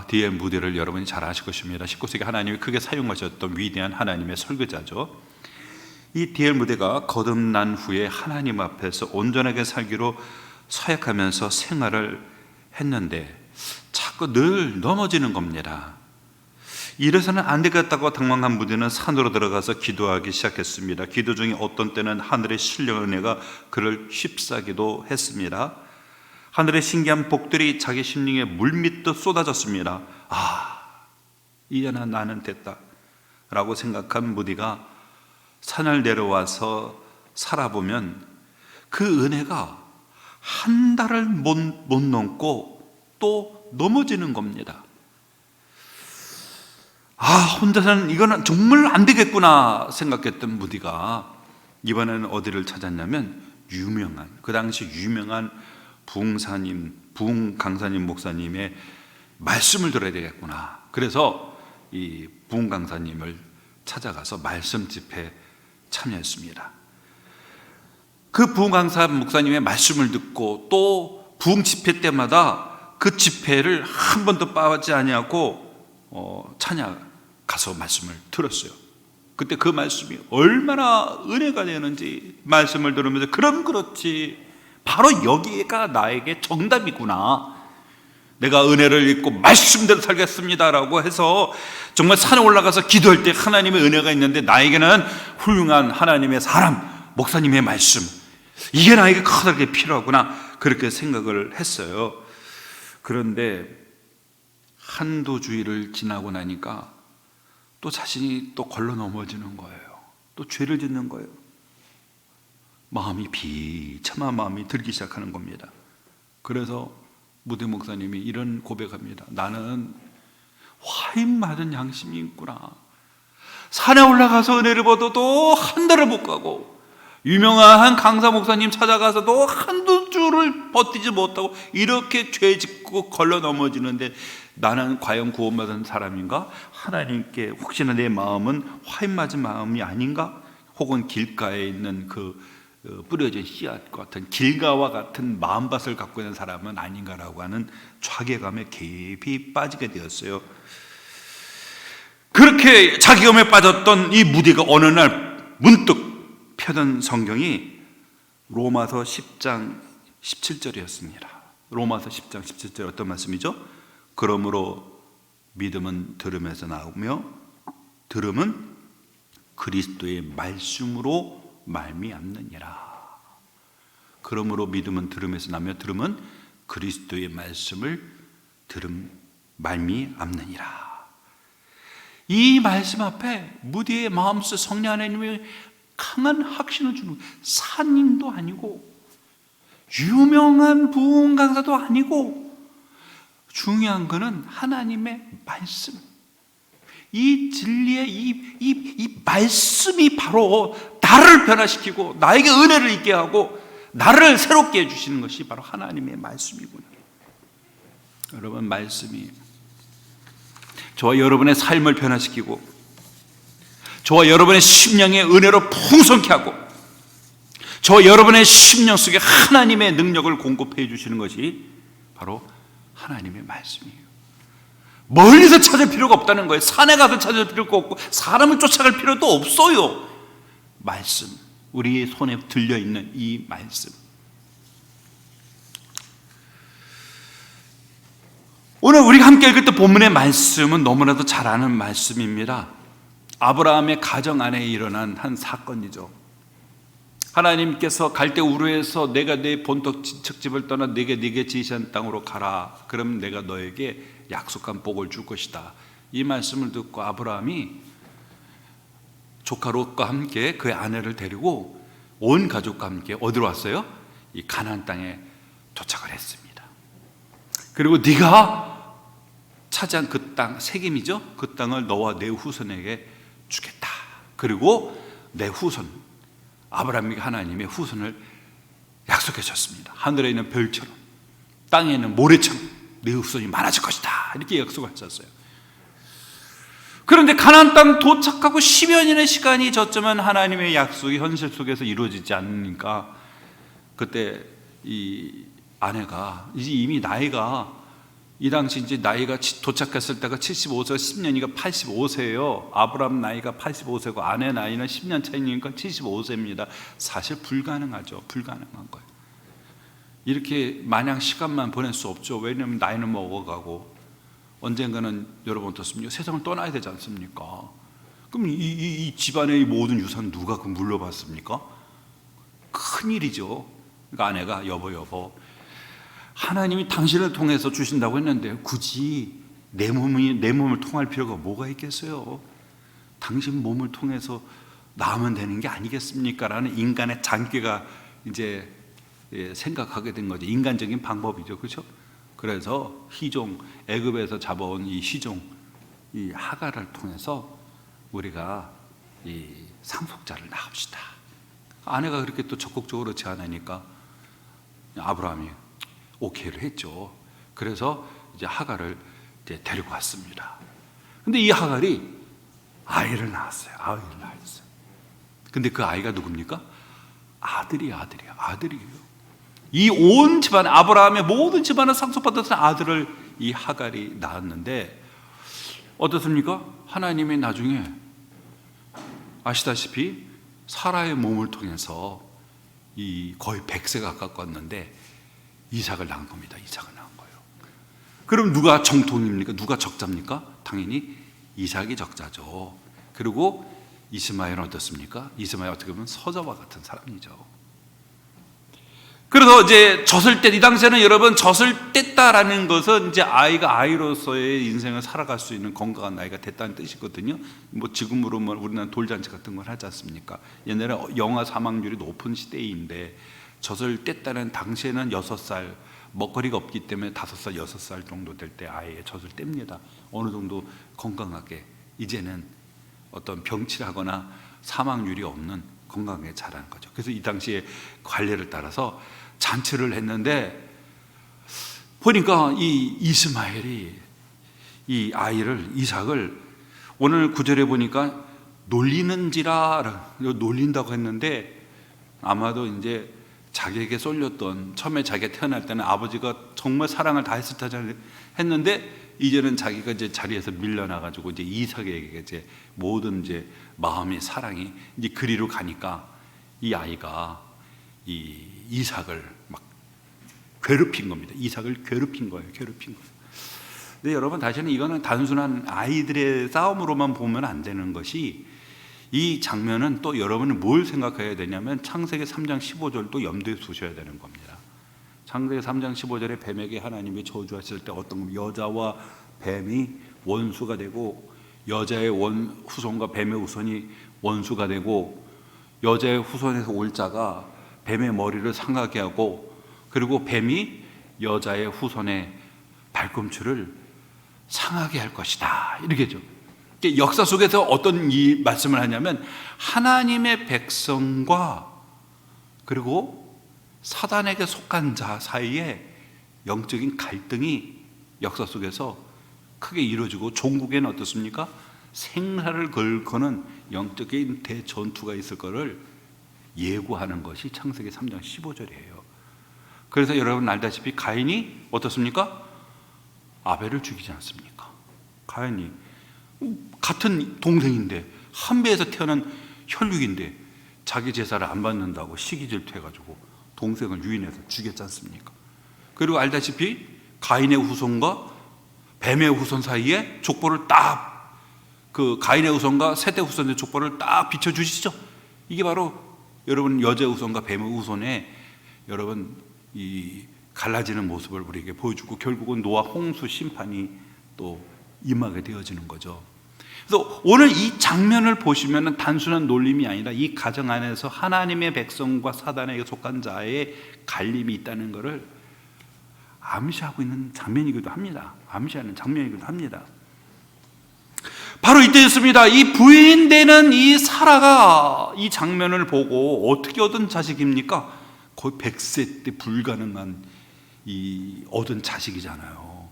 D.L. 무디를 여러분이 잘 아실 것입니다. 19세기 하나님이 크게 사용하셨던 위대한 하나님의 설교자죠. 이 D.L. 무디가 거듭난 후에 하나님 앞에서 온전하게 살기로 서약하면서 생활을 했는데 자꾸 늘 넘어지는 겁니다. 이래서는 안 되겠다고 당황한 무디는 산으로 들어가서 기도하기 시작했습니다. 기도 중에 어떤 때는 하늘의 신령 은혜가 그를 휩싸기도 했습니다. 하늘의 신기한 복들이 자기 심령에 물밀듯 쏟아졌습니다. 이제는 나는 됐다 라고 생각한 무디가 산을 내려와서 살아보면 그 은혜가 한 달을 못 넘고 또 넘어지는 겁니다. 혼자서는 이거는 정말 안 되겠구나 생각했던 무디가 이번에는 어디를 찾았냐면 그 당시 유명한 부흥 강사님 목사님의 말씀을 들어야 되겠구나. 그래서 이 부흥 강사님을 찾아가서 말씀 집회에 참여했습니다. 그 부흥 강사 목사님의 말씀을 듣고 또 부흥 집회 때마다 그 집회를 한 번도 빠지지 아니하고 찬양 가서 말씀을 들었어요. 그때 그 말씀이 얼마나 은혜가 되는지 말씀을 들으면서 그럼 그렇지, 바로 여기가 나에게 정답이구나, 내가 은혜를 입고 말씀대로 살겠습니다라고 해서 정말 산에 올라가서 기도할 때 하나님의 은혜가 있는데 나에게는 훌륭한 하나님의 사람, 목사님의 말씀, 이게 나에게 커다랗게 필요하구나, 그렇게 생각을 했어요. 그런데 한두 주일을 지나고 나니까 또 자신이 또 걸러 넘어지는 거예요. 또 죄를 짓는 거예요. 마음이 비참한 마음이 들기 시작하는 겁니다. 그래서 무디 목사님이 이런 고백합니다. 나는 화인 맞은 양심이 있구나. 산에 올라가서 은혜를 받아도 한 달을 못 가고, 유명한 강사 목사님 찾아가서도 한두 주를 버티지 못하고 이렇게 죄 짓고 걸러 넘어지는데 나는 과연 구원받은 사람인가? 하나님께 혹시나 내 마음은 화인 맞은 마음이 아닌가? 혹은 길가에 있는 그 뿌려진 씨앗 같은 길가와 같은 마음밭을 갖고 있는 사람은 아닌가라고 하는 좌계감에 깊이 빠지게 되었어요. 그렇게 자괴감에 빠졌던 이 무디가 어느 날 문득 펴던 성경이 로마서 10장 17절이었습니다. 로마서 10장 17절 어떤 말씀이죠? 그러므로 믿음은 들음에서 나오며 들음은 그리스도의 말씀으로 말미암느니라. 그러므로 믿음은 들음에서 나며 들음은 그리스도의 말씀을 말미암느니라. 이 말씀 앞에 무디의 마음속 성령 하나님이 강한 확신을 주는, 산인도 아니고 유명한 부흥 강사도 아니고 중요한 것은 하나님의 말씀, 이 진리의 이 말씀이 바로 나를 변화시키고 나에게 은혜를 있게 하고 나를 새롭게 해주시는 것이 바로 하나님의 말씀이구나. 여러분, 말씀이 저와 여러분의 삶을 변화시키고 저와 여러분의 심령의 은혜로 풍성케 하고 저와 여러분의 심령 속에 하나님의 능력을 공급해 주시는 것이 바로 하나님의 말씀이에요. 멀리서 찾을 필요가 없다는 거예요. 산에 가서 찾을 필요가 없고 사람을 쫓아갈 필요도 없어요. 말씀, 우리의 손에 들려있는 이 말씀. 오늘 우리가 함께 읽었던 본문의 말씀은 너무나도 잘 아는 말씀입니다. 아브라함의 가정 안에 일어난 한 사건이죠. 하나님께서 갈대 우르에서 내가 내 본토 친척집을 떠나 네게 지시한 땅으로 가라. 그럼 내가 너에게 약속한 복을 줄 것이다. 이 말씀을 듣고 아브라함이 조카 롯과 함께 그의 아내를 데리고 온 가족과 함께 어디로 왔어요? 이 가나안 땅에 도착을 했습니다. 그리고 네가 차지한 그 땅, 세겜이죠. 그 땅을 너와 내 후손에게 주겠다. 그리고 내 후손, 아브라함에게 하나님의 후손을 약속해 줬습니다. 하늘에 있는 별처럼 땅에 있는 모래처럼 내 후손이 많아질 것이다. 이렇게 약속을 하셨어요. 그런데 가나안 땅 도착하고 10여 년의 시간이 졌지만 하나님의 약속이 현실 속에서 이루어지지 않으니까 그때 이 아내가 이제 이미 나이가 이 당시 이제 나이가 도착했을 때가 75세, 10년이니까 85세예요. 아브라함 나이가 85세고 아내 나이는 10년 차이니까 75세입니다. 사실 불가능하죠. 불가능한 거예요. 이렇게 마냥 시간만 보낼 수 없죠. 왜냐하면 나이는 먹어가고 언젠가는 여러분 어떻습니까? 세상을 떠나야 되지 않습니까? 그럼 이 집안의 모든 유산 누가 그 물려받습니까? 큰일이죠. 그러니까 아내가 여보 하나님이 당신을 통해서 주신다고 했는데 굳이 내 몸을 통할 필요가 뭐가 있겠어요? 당신 몸을 통해서 나으면 되는 게 아니겠습니까? 라는 인간의 장기가 이제 생각하게 된 거죠. 인간적인 방법이죠. 그렇죠? 그래서 희종, 애굽에서 잡아온 이 희종, 이 하갈을 통해서 우리가 이 상속자를 낳읍시다. 아내가 그렇게 또 적극적으로 제안하니까 아브라함이 오케이를 했죠. 그래서 이제 하갈을 이제 데리고 왔습니다. 근데 이 하갈이 아이를 낳았어요. 근데 그 아이가 누굽니까? 아들이에요. 이 온 집안, 아브라함의 모든 집안을 상속받았던 아들을 이 하갈이 낳았는데 어떻습니까? 하나님이 나중에 아시다시피 사라의 몸을 통해서 이 거의 100세 가까웠는데 이삭을 낳은 겁니다. 이삭을 낳은 거예요. 그럼 누가 정통입니까? 누가 적자입니까? 당연히 이삭이 적자죠. 그리고 이스마엘은 어떻습니까? 이스마엘 어떻게 보면 서자와 같은 사람이죠. 그래서 이제 젖을 뗐, 이 당시에는 여러분 젖을 뗐다라는 것은 이제 아이가 아이로서의 인생을 살아갈 수 있는 건강한 나이가 됐다는 뜻이거든요. 뭐 지금으로 우리는 돌잔치 같은 걸 하지 않습니까? 옛날에 영아 사망률이 높은 시대인데 젖을 뗐다는 당시에는 6살, 먹거리가 없기 때문에 5살, 6살 정도 될 때 아이의 젖을 뗍니다. 어느 정도 건강하게 이제는 어떤 병치하거나 사망률이 없는 건강하게 자라는 거죠. 그래서 이 당시에 관례를 따라서 잔치를 했는데 보니까 이 이스마엘이 이 아이를 이삭을 오늘 구절에 보니까 놀린다고 했는데 아마도 이제 자기에게 쏠렸던 처음에 자기가 태어날 때는 아버지가 정말 사랑을 다했을 때 했는데 이제는 자기가 이제 자리에서 밀려나가지고 이제 이삭에게 이제 모든 이제 마음의 사랑이 이제 그리로 가니까 이 아이가 이 이삭을 막 괴롭힌 겁니다. 이삭을 괴롭힌 거예요. 근데 여러분 다시는 이거는 단순한 아이들의 싸움으로만 보면 안 되는 것이 이 장면은 또 여러분은 뭘 생각해야 되냐면 창세기 3장 15절도 염두에 두셔야 되는 겁니다. 창세기 3장 15절에 뱀에게 하나님이 저주하실 때 어떤 여자와 뱀이 원수가 되고 여자의 후손과 뱀의 후손이 원수가 되고 여자의 후손에서 올 자가 뱀의 머리를 상하게 하고 그리고 뱀이 여자의 후손의 발꿈치를 상하게 할 것이다. 이렇게죠. 역사 속에서 어떤 이 말씀을 하냐면 하나님의 백성과 그리고 사단에게 속한 자 사이에 영적인 갈등이 역사 속에서 크게 이루어지고 종국에는 어떻습니까? 생사를 걸고는 영적인 대전투가 있을 것을 예고하는 것이 창세기 3장 15절이에요. 그래서 여러분 알다시피 가인이 어떻습니까? 아벨을 죽이지 않습니까? 가인이 같은 동생인데 한 배에서 태어난 혈육인데 자기 제사를 안 받는다고 시기 질투해가지고 동생을 유인해서 죽였지 않습니까? 그리고 알다시피 가인의 후손과 뱀의 후손 사이에 족보를 딱 그 가인의 후손과 셋의 후손의 족보를 딱 비춰주시죠. 이게 바로 여러분 여자의 후손과 뱀의 후손의 여러분 이 갈라지는 모습을 우리에게 보여주고 결국은 노아 홍수 심판이 또 임하게 되어지는 거죠. 그래서 오늘 이 장면을 보시면 단순한 놀림이 아니라 이 가정 안에서 하나님의 백성과 사단에게 속한 자의 갈림이 있다는 것을 암시하고 있는 장면이기도 합니다. 암시하는 장면이기도 합니다. 바로 이때였습니다. 이 부인되는 이 사라가 이 장면을 보고 어떻게 얻은 자식입니까? 거의 100세 때 불가능한 이 얻은 자식이잖아요.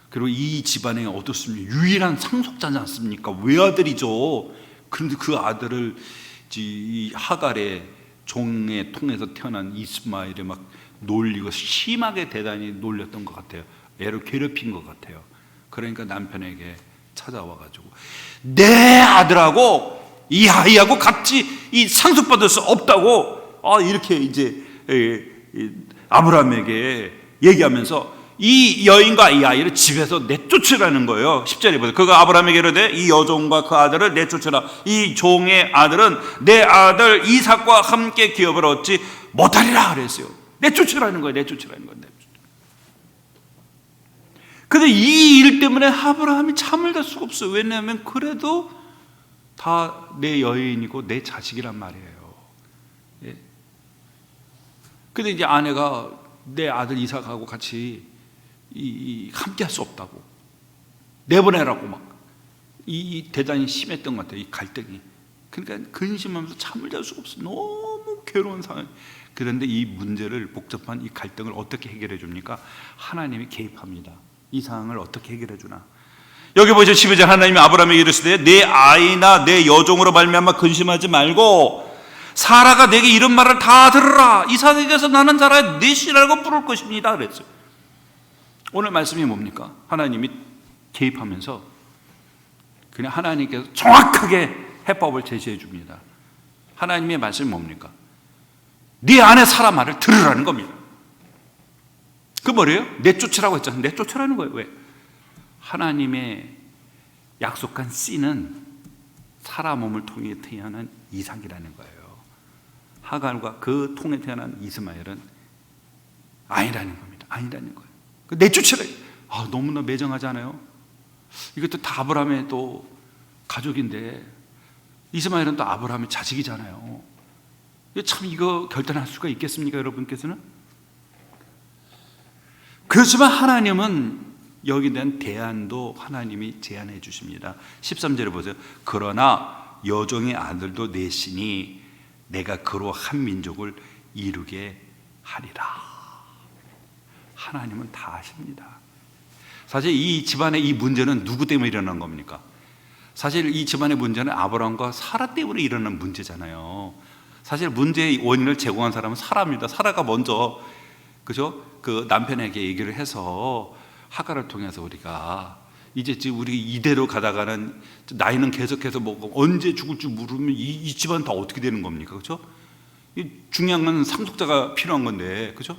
그리고 이 집안에 어떻습니까? 유일한 상속자지 않습니까? 외아들이죠. 그런데 그 아들을 이 하갈의 종에 통해서 태어난 이스마엘에 막 놀리고 심하게 대단히 놀렸던 것 같아요. 애를 괴롭힌 것 같아요. 그러니까 남편에게 찾아와가지고 내 아들하고 이 아이하고 같이 이 상속받을 수 없다고 이렇게 이제 아브라함에게 얘기하면서 이 여인과 이 아이를 집에서 내쫓으라는 거예요. 10절에 보세요. 그가 아브라함에게 이르되 이 여종과 그 아들을 내쫓으라. 이 종의 아들은 내 아들 이삭과 함께 기업을 얻지 못하리라 그랬어요. 내쫓으라는 거예요. 내쫓으라는 거예요. 근데 이 일 때문에 아브라함이 잠을 잘 수가 없어요. 왜냐하면 그래도 다 내 여인이고 내 자식이란 말이에요. 예. 근데 이제 아내가 내 아들 이삭하고 같이 함께 할 수 없다고 내보내라고 막 대단히 심했던 것 같아요. 이 갈등이. 그러니까 근심하면서 잠을 잘 수가 없어요. 너무 괴로운 상황. 그런데 이 문제를, 복잡한 이 갈등을 어떻게 해결해 줍니까? 하나님이 개입합니다. 이 상황을 어떻게 해결해 주나? 여기 보시죠. 12절 하나님이 아브라함에게 이르시되 내 아이나 내 여종으로 말미암아 근심하지 말고 사라가 내게 이런 말을 다 들으라. 이삭에게서 나는 사라의 내 씨라고 부를 것입니다 그랬어요. 오늘 말씀이 뭡니까? 하나님이 개입하면서 그냥 하나님께서 정확하게 해법을 제시해 줍니다. 하나님의 말씀이 뭡니까? 네 아내 사라 말을 들으라는 겁니다. 그 뭐래요? 내쫓으라고 했잖아요. 내쫓으라는 거예요. 왜? 하나님의 약속한 씨는 사라 몸을 통해 태어난 이삭이라는 거예요. 하갈과 그 통해 태어난 이스마엘은 아니라는 겁니다. 아니라는 거예요. 내쫓으라. 너무나 매정하지 않아요? 이것도 다 아브라함의 또 가족인데 이스마엘은 또 아브라함의 자식이잖아요. 참 이거 결단할 수가 있겠습니까, 여러분께서는? 그렇지만 하나님은 여기에 대한 대안도 하나님이 제안해 주십니다. 13절에 보세요. 그러나 여종의 아들도 내시니 내가 그로 한 민족을 이루게 하리라. 하나님은 다 아십니다. 사실 이 집안의 이 문제는 누구 때문에 일어난 겁니까? 사실 이 집안의 문제는 아브라함과 사라 때문에 일어난 문제잖아요. 사실 문제의 원인을 제공한 사람은 사라입니다. 사라가 먼저 그죠? 그 남편에게 얘기를 해서 하갈을 통해서 우리가 이제 지금 우리 이대로 가다가는 나이는 계속해서 뭐 언제 죽을지 모르면 이 집안 다 어떻게 되는 겁니까? 그죠? 중요한 건 상속자가 필요한 건데, 그죠?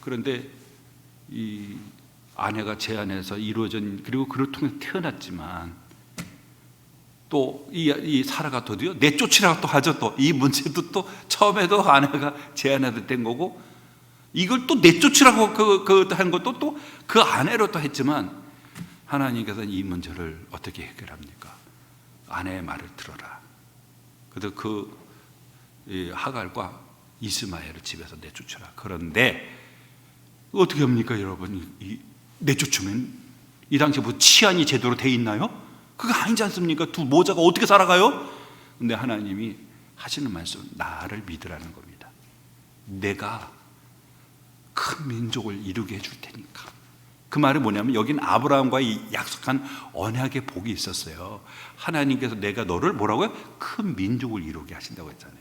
그런데 이 아내가 제안해서 이루어진, 그리고 그를 통해 태어났지만 또 이 사라가 도디어 내쫓으라고 또 하죠. 또 이 문제도 또 처음에도 아내가 제안해도 된 거고, 이걸 또 내쫓으라고 한 것도 또 그 아내로 또 했지만 하나님께서는 이 문제를 어떻게 해결합니까? 아내의 말을 들어라. 그래서 그 하갈과 이스마엘을 집에서 내쫓으라. 그런데 어떻게 합니까, 여러분? 내쫓으면 이 당시에 뭐 치안이 제대로 돼 있나요? 그거 아니지 않습니까? 두 모자가 어떻게 살아가요? 근데 하나님이 하시는 말씀은 나를 믿으라는 겁니다. 내가 큰 민족을 이루게 해줄 테니까. 그 말이 뭐냐면 여기는 아브라함과 이 약속한 언약의 복이 있었어요. 하나님께서 내가 너를 뭐라고요? 큰 민족을 이루게 하신다고 했잖아요.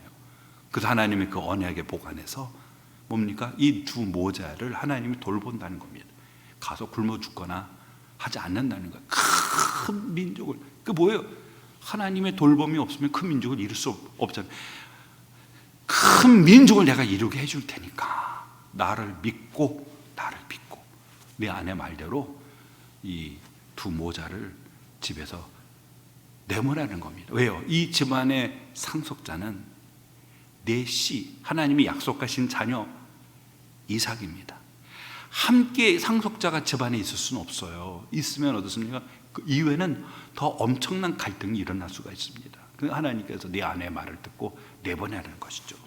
그래서 하나님의 그 언약의 복 안에서 뭡니까? 이 두 모자를 하나님이 돌본다는 겁니다. 가서 굶어 죽거나 하지 않는다는 거예요. 큰 민족을. 그 뭐예요? 하나님의 돌봄이 없으면 큰 민족을 이룰 수 없잖아요. 큰 민족을 내가 이루게 해줄 테니까 나를 믿고 내 아내 말대로 이 두 모자를 집에서 내모라는 겁니다. 왜요? 이 집안의 상속자는 내 씨, 하나님이 약속하신 자녀 이삭입니다. 함께 상속자가 집안에 있을 수는 없어요. 있으면 어떻습니까? 그 이후에는 더 엄청난 갈등이 일어날 수가 있습니다. 하나님께서 내 아내의 말을 듣고 내보내라는 것이죠.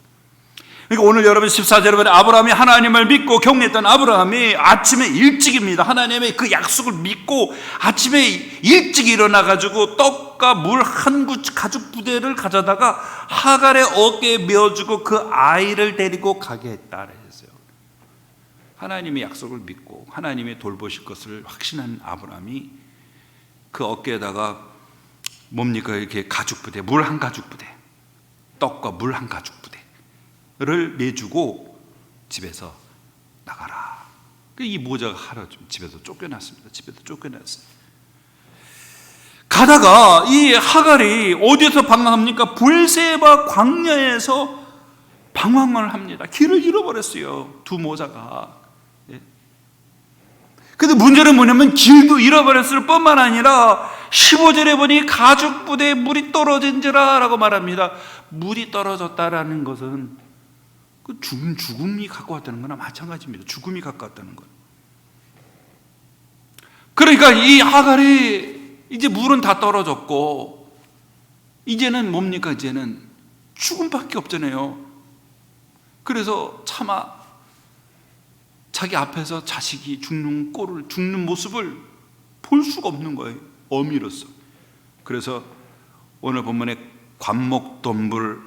그러니까 오늘 여러분 14절에 보면 아브라함이 하나님을 믿고 경외했던 아브라함이 아침에 일찍입니다. 하나님의 그 약속을 믿고 아침에 일찍 일어나가지고 떡과 물 한 가죽 부대를 가져다가 하갈의 어깨에 메어주고 그 아이를 데리고 가게 했다 그랬어요. 하나님의 약속을 믿고 하나님의 돌보실 것을 확신한 아브라함이 그 어깨에다가 뭡니까? 이렇게 가죽 부대, 물 한 가죽 부대, 떡과 물 한 가죽 부대를 내주고 집에서 나가라. 이 모자가 하루 집에서 쫓겨났습니다. 집에서 쫓겨났어요. 가다가 이 하갈이 어디에서 방황합니까? 브엘세바 광야에서 방황을 합니다. 길을 잃어버렸어요, 두 모자가. 근데 문제는 뭐냐면 길도 잃어버렸을 뿐만 아니라 15절에 보니 가죽 부대에 물이 떨어진지라 라고 말합니다. 물이 떨어졌다라는 것은 그 죽음이 가까웠다는 거나 마찬가지입니다. 죽음이 가까웠다는 것. 그러니까 이 하갈이 이제 물은 다 떨어졌고 이제는 뭡니까? 이제는 죽음밖에 없잖아요. 그래서 차마 자기 앞에서 자식이 죽는 모습을 볼 수가 없는 거예요, 어미로서. 그래서 오늘 본문에 관목돈불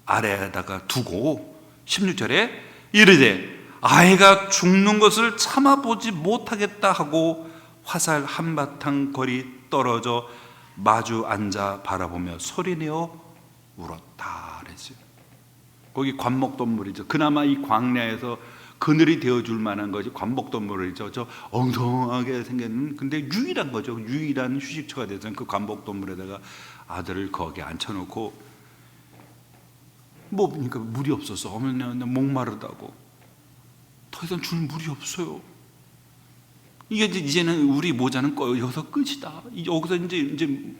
아래에다가 두고 16절에 이르되 아이가 죽는 것을 참아보지 못하겠다 하고 화살 한바탕 거리 떨어져 마주 앉아 바라보며 소리내어 울었다 그랬어요. 거기 관목돈물이죠. 그나마 이 광야에서 그늘이 되어줄 만한 것이 관목돈물이죠. 저 엉성하게 생겼는, 근데 유일한 거죠. 유일한 휴식처가 돼서 그 관목돈물에다가 아들을 거기에 앉혀놓고 그러니까 물이 없어서 어머니 목마르다고 더 이상 줄 물이 없어요. 이게 이제는 우리 모자는 여기서 끝이다. 여기서 이제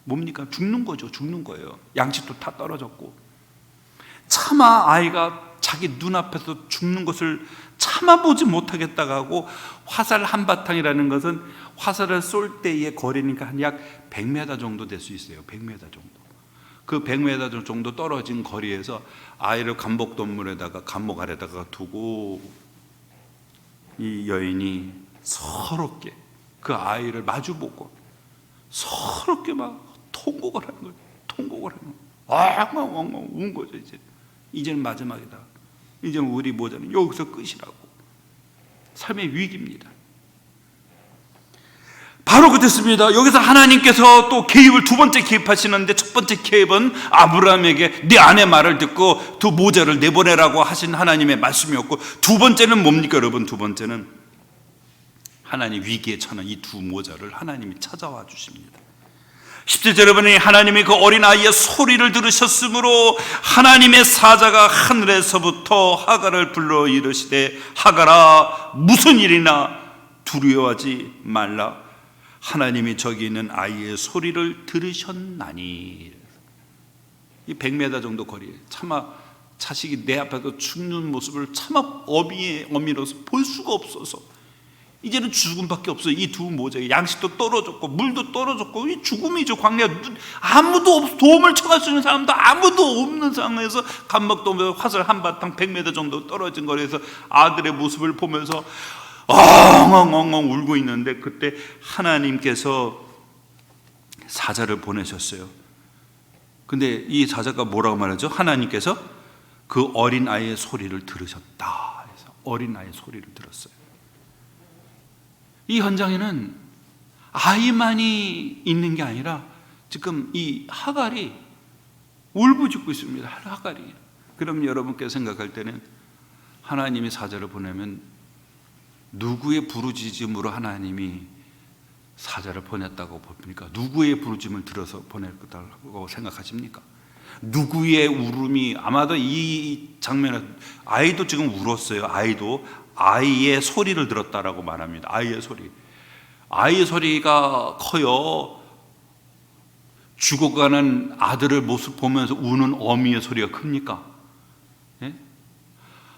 뭡니까? 죽는 거죠. 죽는 거예요. 양식도 다 떨어졌고. 차마 아이가 자기 눈앞에서 죽는 것을 참아보지 못하겠다고 하고 화살 한바탕이라는 것은 화살을 쏠 때의 거리니까 한 약 100m 정도 될 수 있어요. 100m 정도. 그 100m 정도 떨어진 거리에서 아이를 감목 아래다가 두고 이 여인이 서럽게 그 아이를 마주보고 서럽게 막 통곡을 하는 거예요. 통곡을 하는 거예요. 엉엉엉 운 거죠. 이제는 마지막이다. 이제는 우리 모자는 여기서 끝이라고. 삶의 위기입니다. 바로 그렇습니다. 여기서 하나님께서 또 개입을 두 번째 개입하시는데, 첫 번째 개입은 아브라함에게 네 아내 말을 듣고 두 모자를 내보내라고 하신 하나님의 말씀이었고, 두 번째는 뭡니까 여러분? 두 번째는 하나님 위기에 처한 이 두 모자를 하나님이 찾아와 주십니다. 10절 여러분이 하나님이 그 어린아이의 소리를 들으셨으므로 하나님의 사자가 하늘에서부터 하갈을 불러 이르시되 하갈아 무슨 일이나 두려워하지 말라. 하나님이 저기 있는 아이의 소리를 들으셨나니. 이 100m 정도 거리에 차마 자식이 내 앞에서 죽는 모습을 차마 어미로서 볼 수가 없어서 이제는 죽음밖에 없어요. 이 두 모자에 양식도 떨어졌고 물도 떨어졌고 이 죽음이죠. 광야. 아무도 없어. 도움을 청할 수 있는 사람도 아무도 없는 상황에서 감목도 화살 한바탕 100m 정도 떨어진 거리에서 아들의 모습을 보면서 엉엉엉엉 울고 있는데, 그때 하나님께서 사자를 보내셨어요. 근데 이 사자가 뭐라고 말하죠? 하나님께서 그 어린아이의 소리를 들으셨다. 그래서 어린아이의 소리를 들었어요. 이 현장에는 아이만이 있는 게 아니라 지금 이 하갈이 울부짖고 있습니다. 하갈이. 그럼 여러분께서 생각할 때는 하나님이 사자를 보내면 누구의 부르짖음으로 하나님이 사자를 보냈다고 봅니까? 누구의 부르짖음을 들어서 보낼 거라고 생각하십니까? 누구의 울음이, 아마도 이 장면에 아이도 지금 울었어요. 아이도 아이의 소리를 들었다라고 말합니다. 아이의 소리. 아이의 소리가 커요. 죽어가는 아들의 모습 보면서 우는 어미의 소리가 큽니까? 예?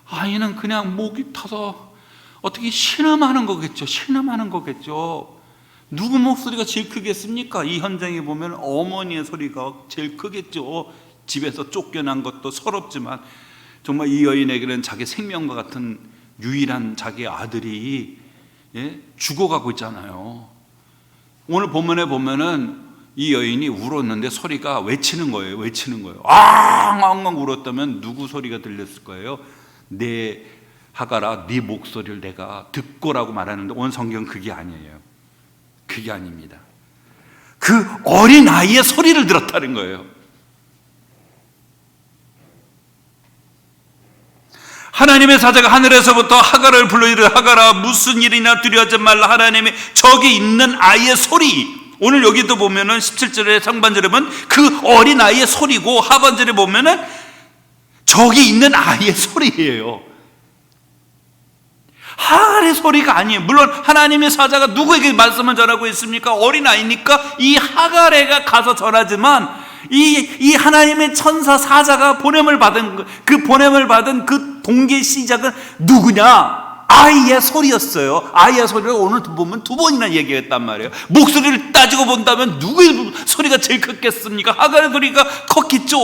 아이는 그냥 목이 타서 어떻게 신음하는 거겠죠. 신음하는 거겠죠. 누구 목소리가 제일 크겠습니까? 이 현장에 보면 어머니의 소리가 제일 크겠죠. 집에서 쫓겨난 것도 서럽지만 정말 이 여인에게는 자기 생명과 같은 유일한 자기 아들이 죽어가고 있잖아요. 오늘 본문에 보면은 이 여인이 울었는데 소리가 외치는 거예요. 외치는 거예요. 앙앙앙 울었다면 누구 소리가 들렸을 거예요? 내 하갈아, 네 목소리를 내가 듣고라고 말하는데 오늘 성경은 그게 아니에요. 그게 아닙니다. 그 어린 아이의 소리를 들었다는 거예요. 하나님의 사자가 하늘에서부터 하갈을 불러 이르되 하갈아 무슨 일이나 두려워하지 말라. 하나님의 저기 있는 아이의 소리. 오늘 여기도 보면은 17절에 상반절에 보면 그 어린 아이의 소리고, 하반절에 보면은 저기 있는 아이의 소리예요. 하갈의 소리가 아니에요. 물론 하나님의 사자가 누구에게 말씀을 전하고 있습니까? 어린 아이니까 이 하갈애가 가서 전하지만 이 하나님의 천사 사자가 보냄을 받은 그 동기의 시작은 누구냐? 아이의 소리였어요. 아이의 소리를 오늘 보면 두 번이나 얘기했단 말이에요. 목소리를 따지고 본다면 누구의 소리가 제일 컸겠습니까? 하갈의 소리가 컸겠죠.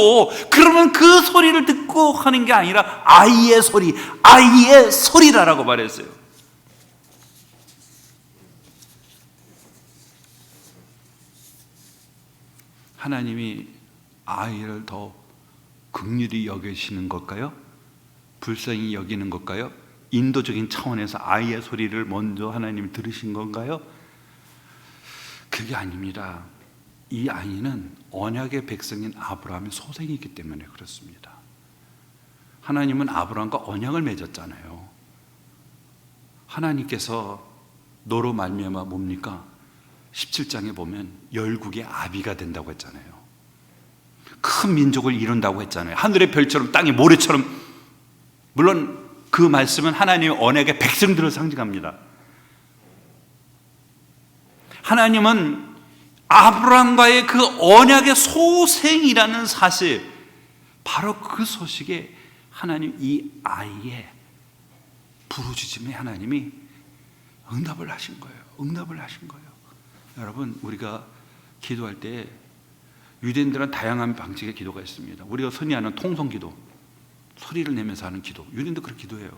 그러면 그 소리를 듣고 하는 게 아니라 아이의 소리, 아이의 소리라라고 말했어요. 하나님이 아이를 더 긍휼히 여기시는 걸까요? 불쌍히 여기는 걸까요? 인도적인 차원에서 아이의 소리를 먼저 하나님이 들으신 건가요? 그게 아닙니다. 이 아이는 언약의 백성인 아브라함의 소생이기 때문에 그렇습니다. 하나님은 아브라함과 언약을 맺었잖아요. 하나님께서 너로 말미암아 뭡니까? 17장에 보면 열국의 아비가 된다고 했잖아요. 큰 민족을 이룬다고 했잖아요. 하늘의 별처럼 땅의 모래처럼. 물론 그 말씀은 하나님의 언약의 백성들을 상징합니다. 하나님은 아브라함과의 그 언약의 소생이라는 사실, 바로 그 소식에 하나님 이 아이의 부르짖음에 하나님이 응답을 하신 거예요. 응답을 하신 거예요. 여러분, 우리가 기도할 때 유대인들은 다양한 방식의 기도가 있습니다. 우리가 흔히 하는 통성기도, 소리를 내면서 하는 기도, 유대인도 그렇게 기도해요.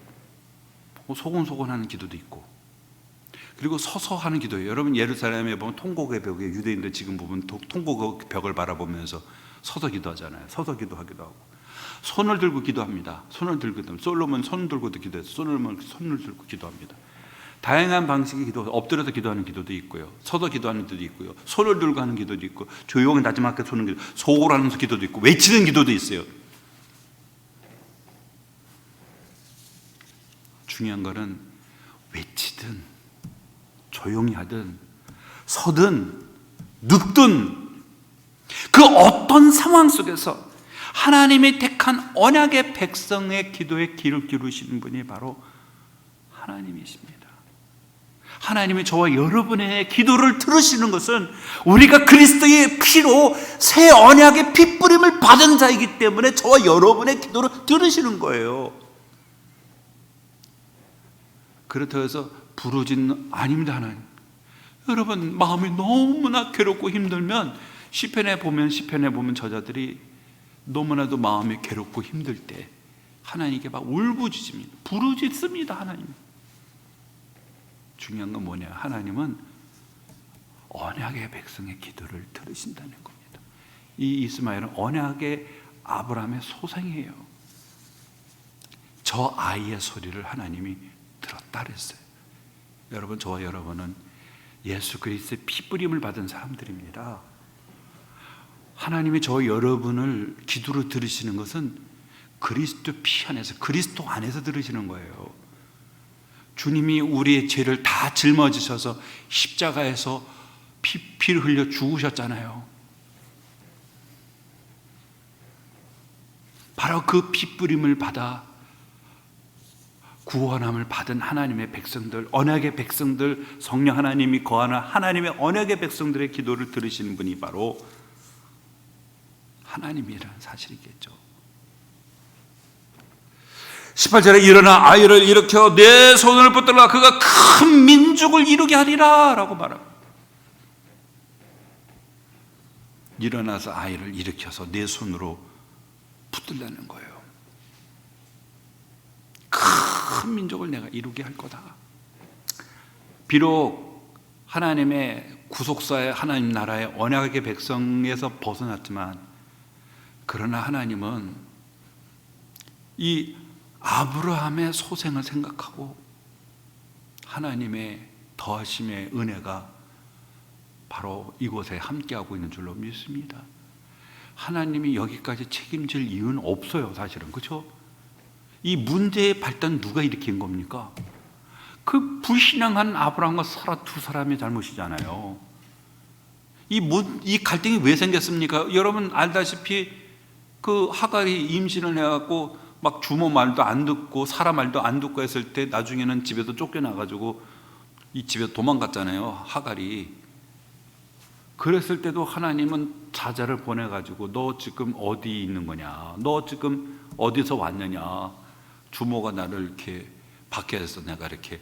소곤소곤 하는 기도도 있고, 그리고 서서 하는 기도예요. 여러분, 예루살렘에 보면 통곡의 벽에 유대인들 지금 보면 통곡의 벽을 바라보면서 서서 기도하잖아요. 서서 기도하기도 하고, 손을 들고 기도합니다. 손을 들고 기도합니다. 솔로몬 손 들고도 기도해서 손을 들고 기도합니다. 다양한 방식의 기도, 엎드려서 기도하는 기도도 있고요, 서서 기도하는 기도도 있고요, 손을 들고 하는 기도도 있고, 조용히 나지막하게 소는 기도, 속으로 하는 기도도 있고, 외치는 기도도 있어요. 중요한 거는 외치든 조용히 하든 서든 눕든 그 어떤 상황 속에서 하나님이 택한 언약의 백성의 기도에 귀를 기울이시는 분이 바로 하나님이십니다. 하나님이 저와 여러분의 기도를 들으시는 것은 우리가 그리스도의 피로 새 언약의 핏부림을 받은 자이기 때문에 저와 여러분의 기도를 들으시는 거예요. 그렇다고 해서 부르짖는 아닙니다. 하나님, 여러분 마음이 너무나 괴롭고 힘들면 시편에 보면 저자들이 너무나도 마음이 괴롭고 힘들 때 하나님께 막 울부짖습니다. 부르짖습니다. 하나님. 중요한 건 뭐냐? 하나님은 언약의 백성의 기도를 들으신다는 겁니다. 이 이스마엘은 언약의 아브라함의 소생이에요. 저 아이의 소리를 하나님이 들었다 그랬어요. 여러분, 저와 여러분은 예수 그리스도의 피뿌림을 받은 사람들입니다. 하나님이 저 여러분을 기도로 들으시는 것은 그리스도 피 안에서, 그리스도 안에서 들으시는 거예요. 주님이 우리의 죄를 다 짊어지셔서 십자가에서 피를 흘려 죽으셨잖아요. 바로 그 피뿌림을 받아 구원함을 받은 하나님의 백성들, 언약의 백성들, 성령 하나님이 거하는 하나님의 언약의 백성들의 기도를 들으시는 분이 바로 하나님이라는 사실이겠죠. 18절에 일어나 아이를 일으켜 내 손을 붙들라 그가 큰 민족을 이루게 하리라 라고 말합니다. 일어나서 아이를 일으켜서 내 손으로 붙들라는 거예요. 큰 민족을 내가 이루게 할 거다. 비록 하나님의 구속사의 하나님 나라의 언약의 백성에서 벗어났지만, 그러나 하나님은 이 아브라함의 소생을 생각하고 하나님의 더하심의 은혜가 바로 이곳에 함께하고 있는 줄로 믿습니다. 하나님이 여기까지 책임질 이유는 없어요, 사실은. 그렇죠? 이 문제의 발단 누가 일으킨 겁니까? 그 불신앙한 아브라함과 사라 두 사람의 잘못이잖아요. 이 갈등이 왜 생겼습니까? 여러분 알다시피 그 하갈이 임신을 해갖고 막 주모 말도 안 듣고 사라 말도 안 듣고 했을 때 나중에는 집에서 쫓겨나가지고 이 집에 도망갔잖아요, 하갈이. 그랬을 때도 하나님은 사자를 보내가지고 너 지금 어디 있는 거냐? 너 지금 어디서 왔느냐? 주모가 나를 이렇게 밖에서 내가 이렇게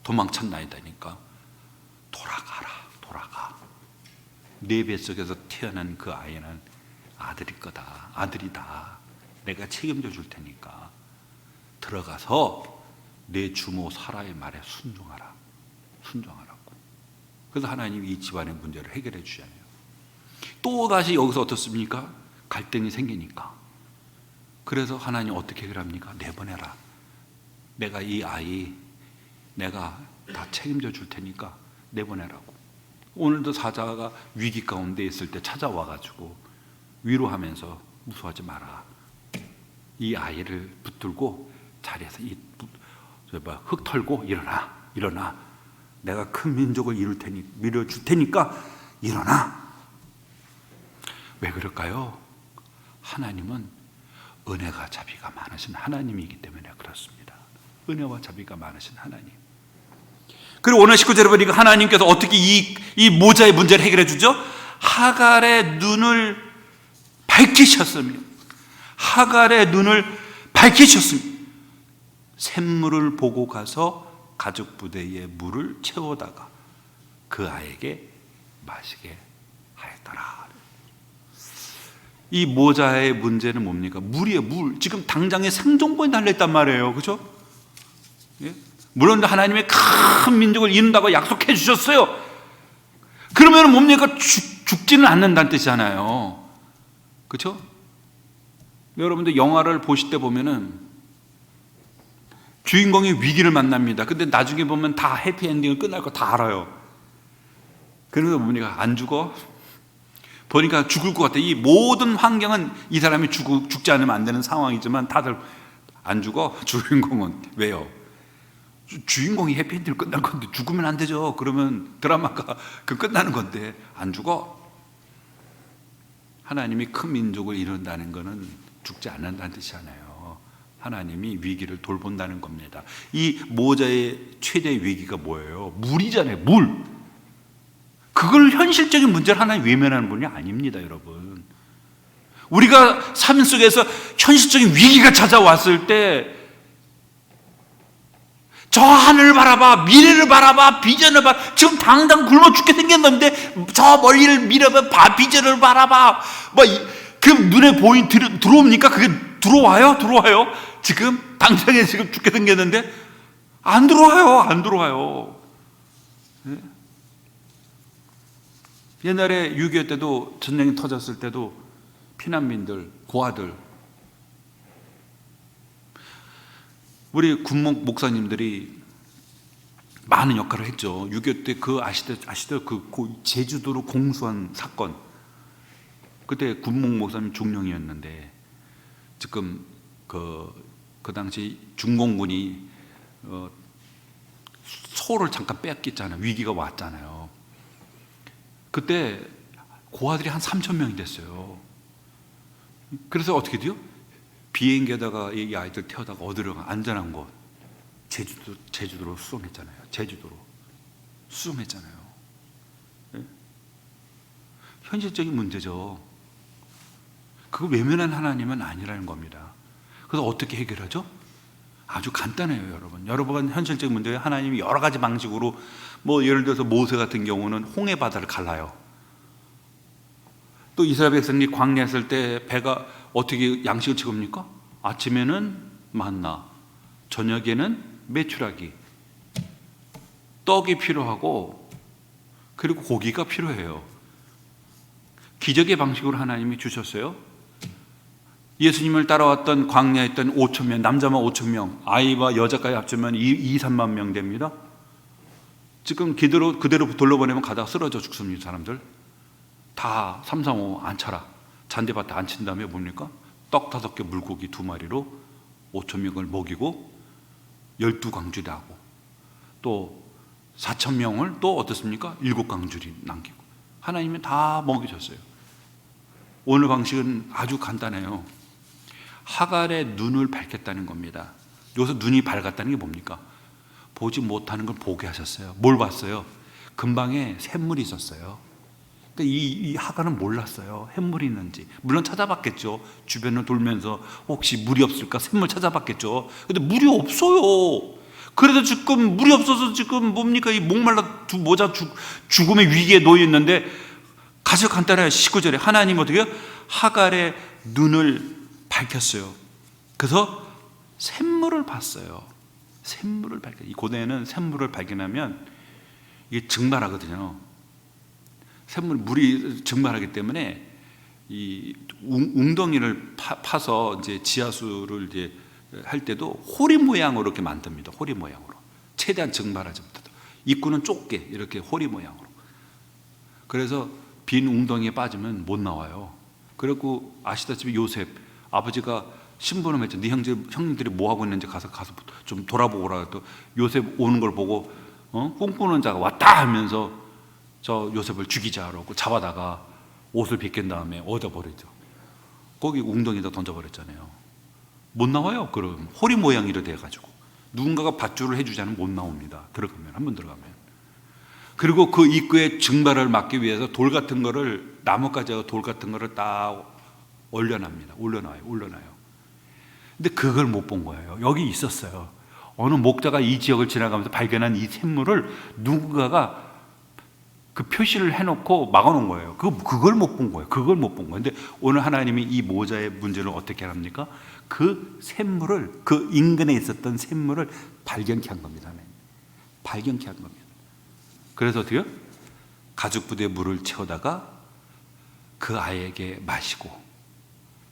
도망쳤나이다니까 돌아가. 내 뱃속에서 태어난 그 아이는 아들이다. 내가 책임져 줄 테니까 들어가서 내 주모 사라의 말에 순종하라고. 그래서 하나님이 이 집안의 문제를 해결해 주잖아요. 또 다시 여기서 어떻습니까? 갈등이 생기니까. 그래서 하나님 어떻게 해결합니까? 내보내라. 내가 이 아이 내가 다 책임져 줄 테니까 내보내라고. 오늘도 사자가 위기 가운데 있을 때 찾아와가지고 위로하면서 무서워하지 마라. 이 아이를 붙들고 자리에서 흙 털고 일어나. 내가 큰 민족을 밀어줄 테니까 일어나. 왜 그럴까요? 하나님은 은혜가 자비가 많으신 하나님이기 때문에 그렇습니다. 은혜와 자비가 많으신 하나님. 그리고 오늘 19절 보니까 하나님께서 어떻게 이 모자의 문제를 해결해 주죠? 하갈의 눈을 밝히셨습니다. 샘물을 보고 가서 가죽 부대에 물을 채우다가 그 아이에게 마시게 하였더라. 이 모자의 문제는 뭡니까? 물이에요, 물. 지금 당장에 생존권이 달려있단 말이에요. 그죠? 예? 물론 하나님의 큰 민족을 이룬다고 약속해 주셨어요. 그러면 뭡니까? 죽지는 않는다는 뜻이잖아요. 그렇죠? 여러분들 영화를 보실 때 보면은 주인공이 위기를 만납니다. 근데 나중에 보면 다 해피엔딩을 끝날 거 다 알아요. 그러면서 뭡니까? 안 죽어? 보니까 죽을 것 같아. 이 모든 환경은 이 사람이 죽지 않으면 안 되는 상황이지만 다들 안 죽어? 주인공은. 왜요? 주인공이 해피엔딩을 끝날 건데 죽으면 안 되죠. 그러면 드라마가 끝나는 건데 안 죽어? 하나님이 큰 민족을 이룬다는 것은 죽지 않는다는 뜻이잖아요. 하나님이 위기를 돌본다는 겁니다. 이 모자의 최대 위기가 뭐예요? 물이잖아요. 물. 그걸 현실적인 문제를 하나님 외면하는 분이 아닙니다, 여러분. 우리가 삶 속에서 현실적인 위기가 찾아왔을 때 저 하늘을 바라봐, 미래를 바라봐, 비전을 바라봐. 지금 당장 굶어 죽게 생겼는데 저 멀리를 밀어봐, 비전을 바라봐. 그 눈에 들어옵니까? 그게 들어와요? 지금 당장에 지금 죽게 생겼는데 안 들어와요. 네? 옛날에 6.25 때도 전쟁이 터졌을 때도 피난민들, 고아들, 우리 군목 목사님들이 많은 역할을 했죠. 6.25 때 아시죠? 제주도로 공수한 사건. 그때 군목 목사님 중령이었는데 지금 그 당시 중공군이 서울을 잠깐 뺏겼잖아요. 위기가 왔잖아요. 그때 고아들이 한 3,000명이 됐어요. 그래서 어떻게 돼요? 비행기에다가 이 아이들 태워다가 어디로 가? 안전한 곳 제주도로 수송했잖아요. 네? 현실적인 문제죠. 그거 외면한 하나님은 아니라는 겁니다. 그래서 어떻게 해결하죠? 아주 간단해요, 여러분. 여러분 현실적인 문제에 하나님이 여러 가지 방식으로 예를 들어서 모세 같은 경우는 홍해 바다를 갈라요. 또 이스라엘 백성이 광야에 있을 때 배가 어떻게 양식을 채웁니까? 아침에는 만나, 저녁에는 메추라기, 떡이 필요하고 그리고 고기가 필요해요. 기적의 방식으로 하나님이 주셨어요. 예수님을 따라왔던 광야에 있던 5,000명, 남자만 5,000명, 아이와 여자까지 합치면 3만 명 됩니다. 지금 그대로 돌려보내면 가다가 쓰러져 죽습니다. 사람들 다 335 안 차라 잔디밭에 앉힌 다음에 뭡니까? 떡 5개, 물고기 2마리로 5,000명을 먹이고 12광주리 하고, 또 4,000명을 또 어떻습니까? 7광주리 남기고, 하나님이 다 먹이셨어요. 오늘 방식은 아주 간단해요. 하갈의 눈을 밝혔다는 겁니다. 여기서 눈이 밝았다는 게 뭡니까? 보지 못하는 걸 보게 하셨어요. 뭘 봤어요? 근방에 샘물이 있었어요. 그러니까 이 하갈은 몰랐어요, 샘물이 있는지. 물론 찾아봤겠죠. 주변을 돌면서 혹시 물이 없을까 샘물 찾아봤겠죠. 근데 물이 없어요. 그래서 지금 물이 없어서 지금 뭡니까? 이 목말라 두 모자 죽음의 위기에 놓여 있는데, 가장 간단해요. 19절에 하나님 어떻게 해요? 하갈의 눈을 밝혔어요. 그래서 샘물을 봤어요. 샘물을 발견. 이 고대에는 샘물을 발견하면 이게 증발하거든요. 샘물, 물이 증발하기 때문에 이 웅덩이를 파서 이제 지하수를 이제 할 때도 호리 모양으로 이렇게 만듭니다. 호리 모양으로. 최대한 증발하지 못하도록. 입구는 좁게 이렇게 호리 모양으로. 그래서 빈 웅덩이에 빠지면 못 나와요. 그리고 아시다시피 요셉, 아버지가 심부름했죠. 네 형님들이 뭐 하고 있는지 가서 좀 돌아보고 오라. 또 요셉 오는 걸 보고 꿈꾸는 자가 왔다 하면서 저 요셉을 죽이자라고 잡아다가 옷을 벗긴 다음에 얻어버리죠. 거기 웅덩이에다 던져버렸잖아요. 못 나와요. 그럼 호리 모양이로 돼가지고 누군가가 밧줄을 해주지 않으면 못 나옵니다. 들어가면, 한번 들어가면. 그리고 그 입구의 증발을 막기 위해서 돌 같은 거를, 나뭇가지와 돌 같은 거를 딱 올려놔요. 근데 그걸 못 본 거예요. 여기 있었어요. 어느 목자가 이 지역을 지나가면서 발견한 이 샘물을 누군가가 그 표시를 해놓고 막아놓은 거예요. 그걸 못 본 거예요. 그걸 못 본 거예요. 근데 오늘 하나님이 이 모자의 문제를 어떻게 합니까? 그 샘물을, 그 인근에 있었던 샘물을 발견케 한 겁니다. 발견케 한 겁니다. 그래서 어떻게요? 가죽 부대에 물을 채우다가 그 아이에게 마시고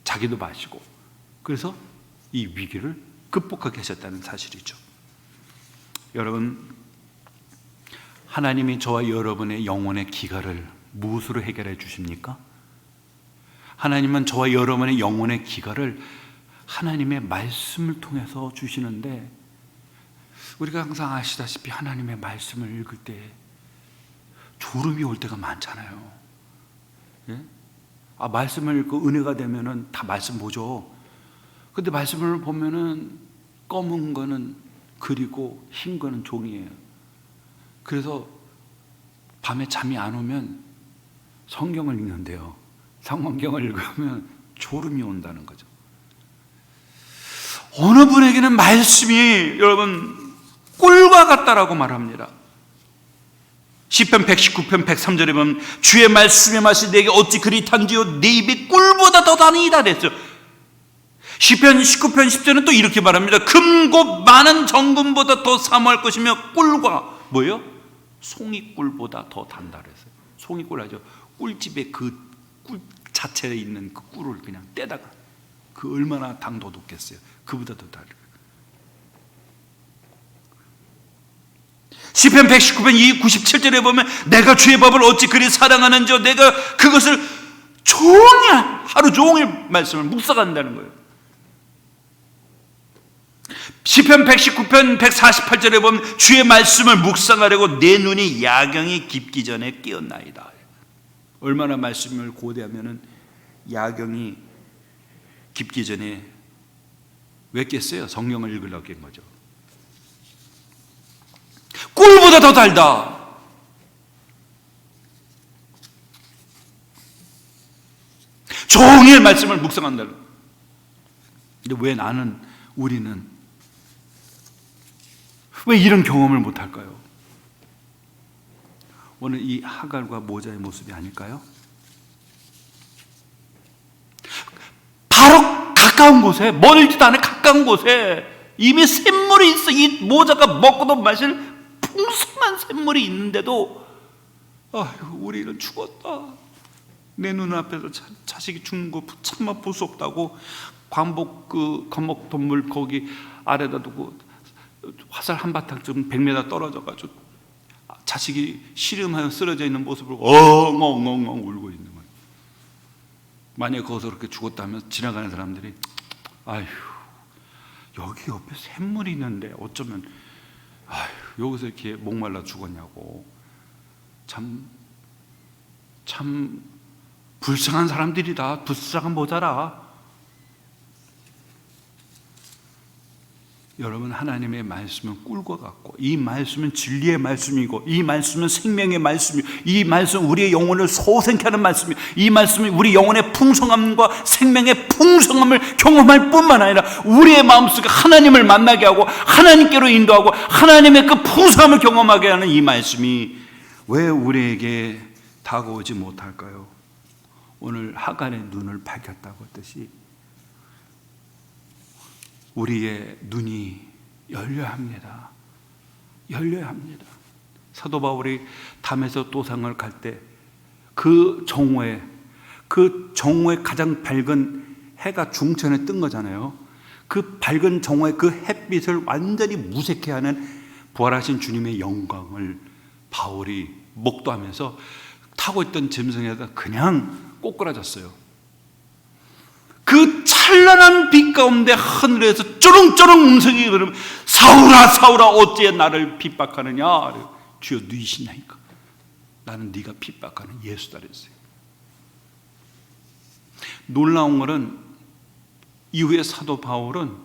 자기도 마시고, 그래서 이 위기를 극복하게 하셨다는 사실이죠. 여러분, 하나님이 저와 여러분의 영혼의 기갈을 무엇으로 해결해 주십니까? 하나님은 저와 여러분의 영혼의 기갈을 하나님의 말씀을 통해서 주시는데, 우리가 항상 아시다시피 하나님의 말씀을 읽을 때 졸음이 올 때가 많잖아요. 예? 말씀을 읽고 은혜가 되면은 다 말씀 보죠. 근데 말씀을 보면은 검은 거는 글이고 흰 거는 종이에요. 그래서 밤에 잠이 안 오면 성경을 읽는데요, 성경을 읽으면 졸음이 온다는 거죠. 어느 분에게는 말씀이 여러분 꿀과 같다라고 말합니다. 시편 119편 103절에 보면 주의 말씀의 맛이 내게 어찌 그리 단지요 내 입에 꿀보다 더 다니이다 그랬어요. 시편 19편 10절은 또 이렇게 말합니다. 금고 많은 정금보다 더 사모할 것이며 꿀과 뭐예요? 송이꿀보다 더 단다 그랬어요. 송이꿀 아죠? 꿀집에 그 꿀 자체에 있는 그 꿀을 그냥 떼다가 그 얼마나 당도 높겠어요. 그보다 더 달라요. 시편 119편 97절에 보면 내가 주의 법을 어찌 그리 사랑하는지 내가 그것을 종일 하루 종일 말씀을 묵상한다는 거예요. 시편 119편 148절에 보면 주의 말씀을 묵상하려고 내 눈이 야경이 깊기 전에 깨었나이다. 얼마나 말씀을 고대하면은 야경이 깊기 전에 왜 깼어요? 성경을 읽으려고 깬 거죠. 꿀보다 더 달다. 종일 말씀을 묵상한다. 근데 왜 우리는 왜 이런 경험을 못할까요? 오늘 이 하갈과 모자의 모습이 아닐까요? 바로 가까운 곳에, 멀지도 않은 가까운 곳에 이미 샘물이 있어. 이 모자가 먹고도 마실 풍성한 샘물이 있는데도 우리는 죽었다. 내 눈앞에서 자식이 죽는 거 참아 볼 수 없다고 광목 동물 거기 아래다 두고 화살 한바탕 좀 100m 떨어져가지고 자식이 시름하여 쓰러져 있는 모습을 엉엉엉엉 울고 있는 거예요. 만약에 거기서 그렇게 죽었다면 지나가는 사람들이 아휴 여기 옆에 샘물이 있는데 어쩌면 여기서 이렇게 목말라 죽었냐고. 참 불쌍한 사람들이다. 불쌍한 모자라. 여러분, 하나님의 말씀은 꿀과 같고, 이 말씀은 진리의 말씀이고, 이 말씀은 생명의 말씀이고, 이 말씀은 우리의 영혼을 소생케 하는 말씀이고, 이 말씀은 우리 영혼의 풍성함과 생명의 풍성함을 경험할 뿐만 아니라 우리의 마음속에 하나님을 만나게 하고 하나님께로 인도하고 하나님의 그 풍성함을 경험하게 하는 이 말씀이 왜 우리에게 다가오지 못할까요? 오늘 하갈의 눈을 밝혔다고 했듯이 우리의 눈이 열려야 합니다. 열려야 합니다. 사도 바울이 담에서 도상을 갈 때 그 정오에 가장 밝은 해가 중천에 뜬 거잖아요. 그 밝은 정오에 그 햇빛을 완전히 무색해 하는 부활하신 주님의 영광을 바울이 목도하면서 타고 있던 짐승에다 그냥 꼬꾸라졌어요. 그 찬란한 빛 가운데 하늘에서 쩌렁쩌렁 음성이 그러면 사울아 사울아 어찌 나를 핍박하느냐. 주여 누이시냐니까. 나는 네가 핍박하는 예수다 그랬어요. 놀라운 것은 이후에 사도 바울은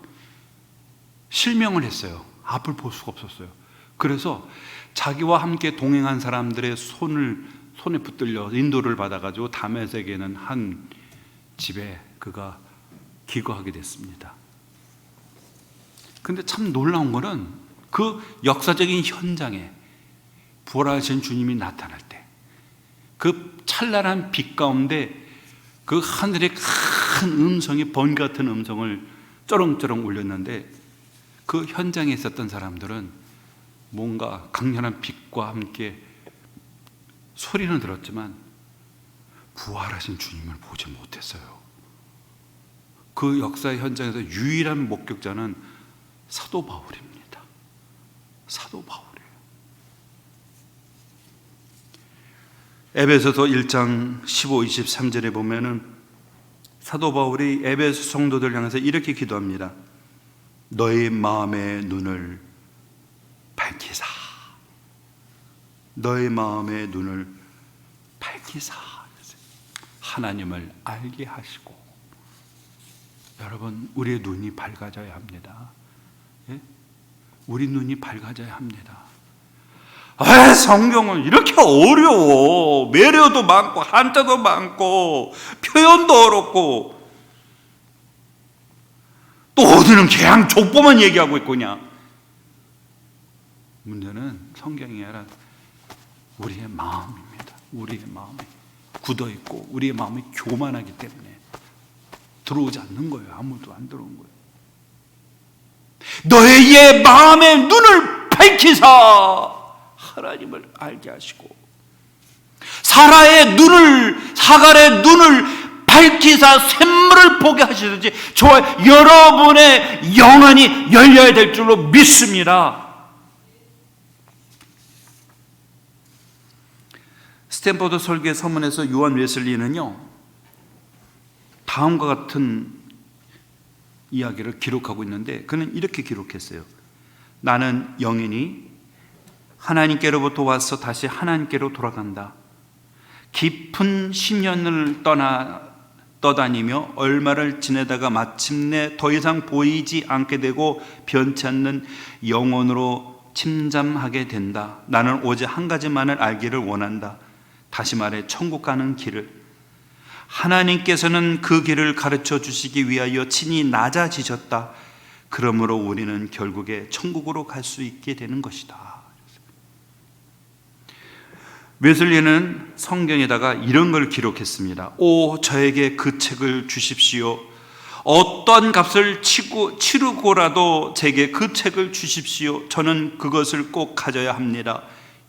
실명을 했어요. 앞을 볼 수가 없었어요. 그래서 자기와 함께 동행한 사람들의 손에 붙들려 인도를 받아가지고 다메섹에는 한 집에 그가 기거하게 됐습니다. 근데 참 놀라운 것은 그 역사적인 현장에 부활하신 주님이 나타날 때 그 찬란한 빛 가운데 그 하늘의 큰 음성이 번개 같은 음성을 쩌렁쩌렁 울렸는데 그 현장에 있었던 사람들은 뭔가 강렬한 빛과 함께 소리는 들었지만 부활하신 주님을 보지 못했어요. 그 역사의 현장에서 유일한 목격자는 사도 바울입니다. 사도 바울이에요. 에베소서 1장 15, 23절에 보면은 사도 바울이 에베소 성도들 향해서 이렇게 기도합니다. 너희 마음의 눈을 밝히사. 너희 마음의 눈을 밝히사. 하나님을 알게 하시고. 여러분, 우리의 눈이 밝아져야 합니다. 예? 우리 눈이 밝아져야 합니다. 성경은 이렇게 어려워. 매료도 많고 한자도 많고 표현도 어렵고 또 어디는 그냥 족보만 얘기하고 있고 그냥. 문제는 성경이 아니라 우리의 마음입니다. 우리의 마음이 굳어있고 우리의 마음이 교만하기 때문에 들어오지 않는 거예요. 아무도 안 들어온 거예요. 너희의 마음의 눈을 밝히사 하나님을 알게 하시고 사갈의 눈을 밝히사 샘물을 보게 하시든지 저와 여러분의 영안이 열려야 될 줄로 믿습니다. 스탠퍼드 설교의 서문에서 요한 웨슬리는요 다음과 같은 이야기를 기록하고 있는데 그는 이렇게 기록했어요. 나는 영인이 하나님께로부터 와서 다시 하나님께로 돌아간다. 깊은 10년을 떠다니며 얼마를 지내다가 마침내 더 이상 보이지 않게 되고 변치 않는 영혼으로 침잠하게 된다. 나는 오직 한 가지만을 알기를 원한다. 다시 말해 천국 가는 길을. 하나님께서는 그 길을 가르쳐 주시기 위하여 친히 낮아지셨다. 그러므로 우리는 결국에 천국으로 갈 수 있게 되는 것이다. 웨슬리는 성경에다가 이런 걸 기록했습니다. 오, 저에게 그 책을 주십시오. 어떤 값을 치르고라도 제게 그 책을 주십시오. 저는 그것을 꼭 가져야 합니다.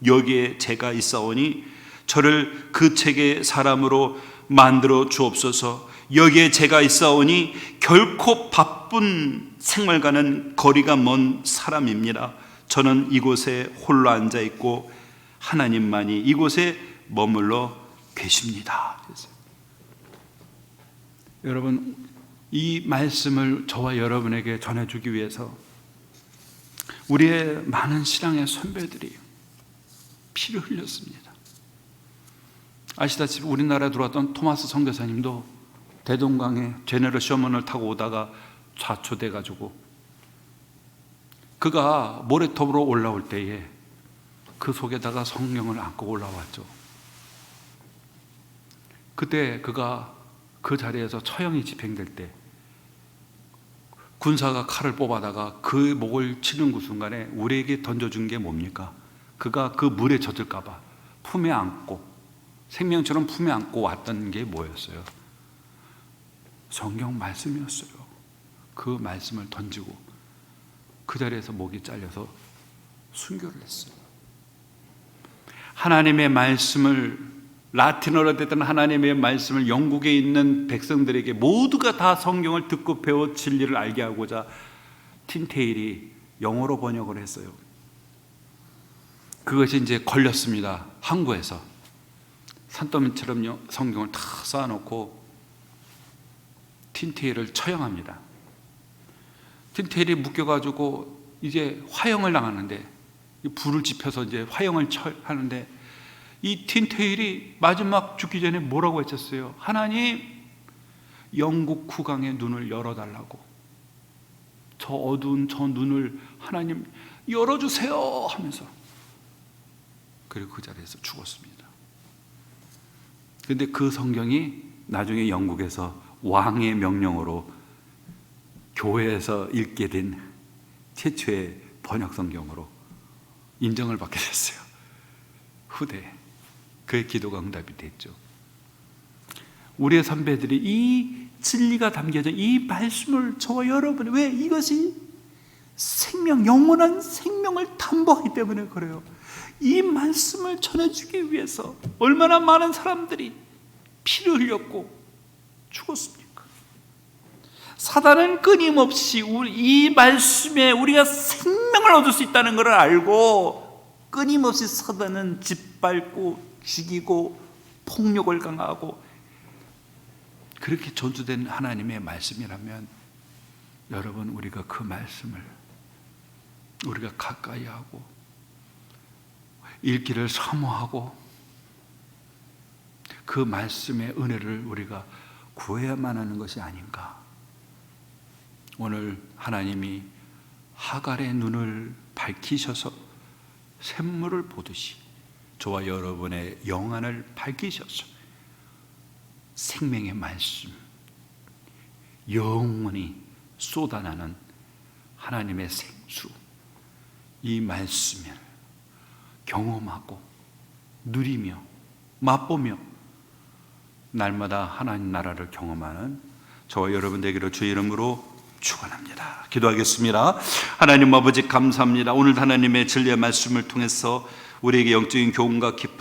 여기에 제가 있사오니 저를 그 책의 사람으로 만들어 주옵소서. 여기에 제가 있사오니 결코 바쁜 생활과는 거리가 먼 사람입니다. 저는 이곳에 홀로 앉아 있고 하나님만이 이곳에 머물러 계십니다. 여러분, 이 말씀을 저와 여러분에게 전해주기 위해서 우리의 많은 신앙의 선배들이 피를 흘렸습니다. 아시다시피 우리나라에 들어왔던 토마스 선교사님도 대동강에 제네럴 셔먼을 타고 오다가 좌초돼 가지고 그가 모래톱으로 올라올 때에 그 속에다가 성경을 안고 올라왔죠. 그때 그가 그 자리에서 처형이 집행될 때 군사가 칼을 뽑아다가 그 목을 치는 그 순간에 우리에게 던져준 게 뭡니까? 그가 그 물에 젖을까 봐 품에 안고, 생명처럼 품에 안고 왔던 게 뭐였어요? 성경 말씀이었어요. 그 말씀을 던지고 그 자리에서 목이 잘려서 순교를 했어요. 하나님의 말씀을, 라틴어로 됐던 하나님의 말씀을 영국에 있는 백성들에게 모두가 다 성경을 듣고 배워 진리를 알게 하고자 틴테일이 영어로 번역을 했어요. 그것이 이제 걸렸습니다. 항구에서 산더미처럼 성경을 다 쌓아놓고 틴테일을 처형합니다. 틴테일이 묶여가지고 이제 화형을 당하는데, 불을 지펴서 이제 화형을 하는데, 이 틴테일이 마지막 죽기 전에 뭐라고 외쳤어요? 하나님, 영국 국왕의 눈을 열어달라고. 저 어두운 저 눈을 하나님 열어주세요 하면서, 그리고 그 자리에서 죽었습니다. 그런데 그 성경이 나중에 영국에서 왕의 명령으로 교회에서 읽게 된 최초의 번역 성경으로 인정을 받게 됐어요. 후대에 그의 기도가 응답이 됐죠. 우리의 선배들이 이 진리가 담겨져 이 말씀을 저와 여러분, 왜 이것이 생명, 영원한 생명을 담보하기 때문에 그래요. 이 말씀을 전해주기 위해서 얼마나 많은 사람들이 피를 흘렸고 죽었습니까? 사단은 끊임없이 이 말씀에 우리가 생명을 얻을 수 있다는 것을 알고 끊임없이 사단은 짓밟고 죽이고 폭력을 강화하고, 그렇게 전수된 하나님의 말씀이라면 여러분, 우리가 그 말씀을 우리가 가까이 하고 읽기를 사모하고 그 말씀의 은혜를 우리가 구해야만 하는 것이 아닌가. 오늘 하나님이 하갈의 눈을 밝히셔서 샘물을 보듯이 저와 여러분의 영안을 밝히셔서 생명의 말씀, 영원히 쏟아나는 하나님의 생수, 이 말씀을 경험하고 누리며 맛보며 날마다 하나님 나라를 경험하는 저와 여러분 되기를 주의 이름으로 축원합니다. 기도하겠습니다. 하나님 아버지, 감사합니다. 오늘 하나님의 진리의 말씀을 통해서 우리에게 영적인 교훈과 깊은